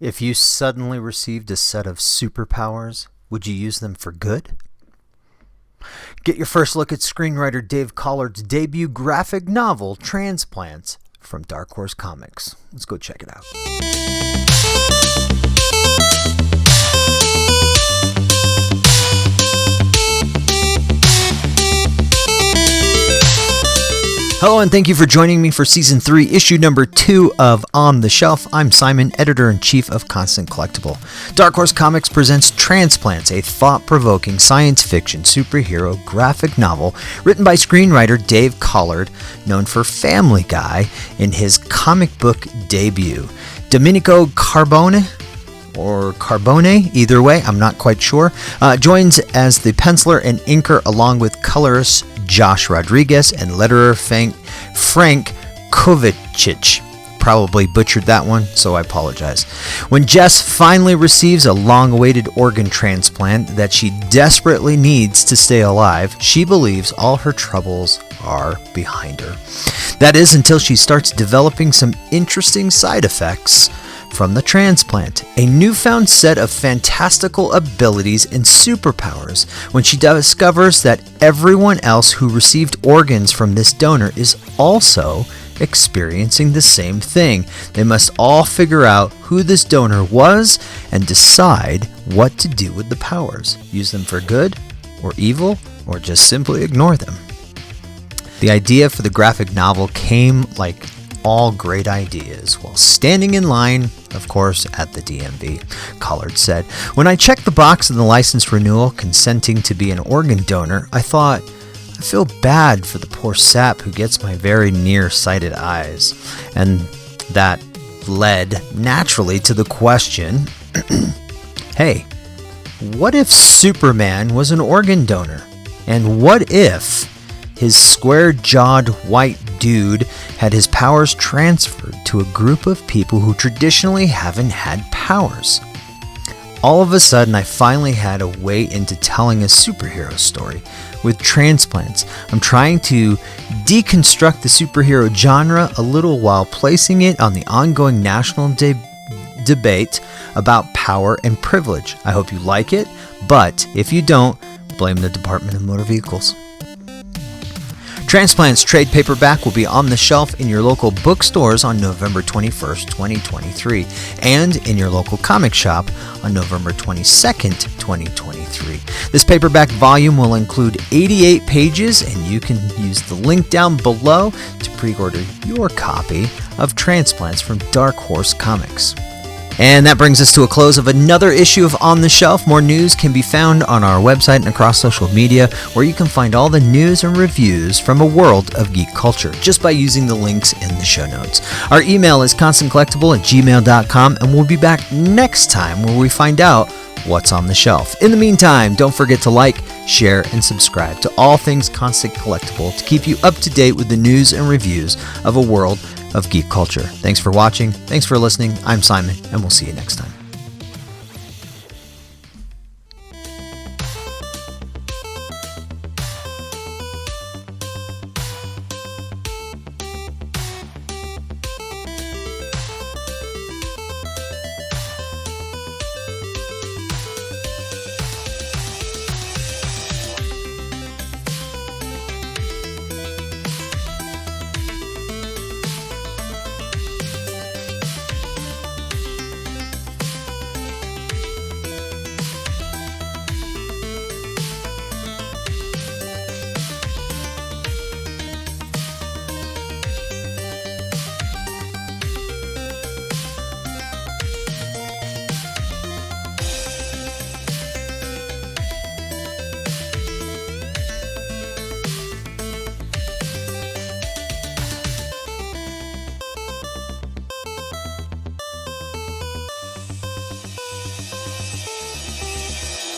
If you suddenly received a set of superpowers, would you use them for good? Get your first look at screenwriter Dave Collard's debut graphic novel, Transplants, from Dark Horse Comics. Let's go check it out. Hello and thank you for joining me for Season 3, Issue number 2 of On the Shelf. I'm Simon, Editor-in-Chief of Constant Collectible. Dark Horse Comics presents Transplants, a thought-provoking science fiction superhero graphic novel written by screenwriter Dave Collard, known for Family Guy, in his comic book debut. Domenico Carbone, either way, I'm not quite sure, joins as the penciler and inker along with colorist Josh Rodriguez and letterer Frank Kovacic. Probably butchered that one, so I apologize. When Jess finally receives a long-awaited organ transplant that she desperately needs to stay alive, she believes all her troubles are behind her. That is, until she starts developing some interesting side effects from the transplant, a newfound set of fantastical abilities and superpowers when she discovers that everyone else who received organs from this donor is also experiencing the same thing. They must all figure out who this donor was and decide what to do with the powers. Use them for good or evil, or just simply ignore them. The idea for the graphic novel came, like all great ideas, while standing in line, of course, at the DMV. Collard said, "When I checked the box in the license renewal consenting to be an organ donor, I thought, I feel bad for the poor sap who gets my very nearsighted eyes." And that led naturally to the question, hey, what if Superman was an organ donor? And what if his square-jawed white dude had his powers transferred to a group of people who traditionally haven't had powers? All of a sudden, I finally had a way into telling a superhero story. With Transplants, I'm trying to deconstruct the superhero genre a little while placing it on the ongoing national debate about power and privilege. I hope you like it, but if you don't, blame the Department of Motor Vehicles. Transplants trade paperback will be on the shelf in your local bookstores on November 21st, 2023, and in your local comic shop on November 22nd, 2023. This paperback volume will include 88 pages, and you can use the link down below to pre-order your copy of Transplants from Dark Horse Comics. And that brings us to a close of another issue of On the Shelf. More news can be found on our website and across social media, where you can find all the news and reviews from a world of geek culture just by using the links in the show notes. Our email is constantcollectible@gmail.com, and we'll be back next time where we find out what's on the shelf. In the meantime, don't forget to like, share, and subscribe to all things Constant Collectible to keep you up to date with the news and reviews of a world of geek culture. Thanks for watching. Thanks for listening. I'm Simon, and we'll see you next time.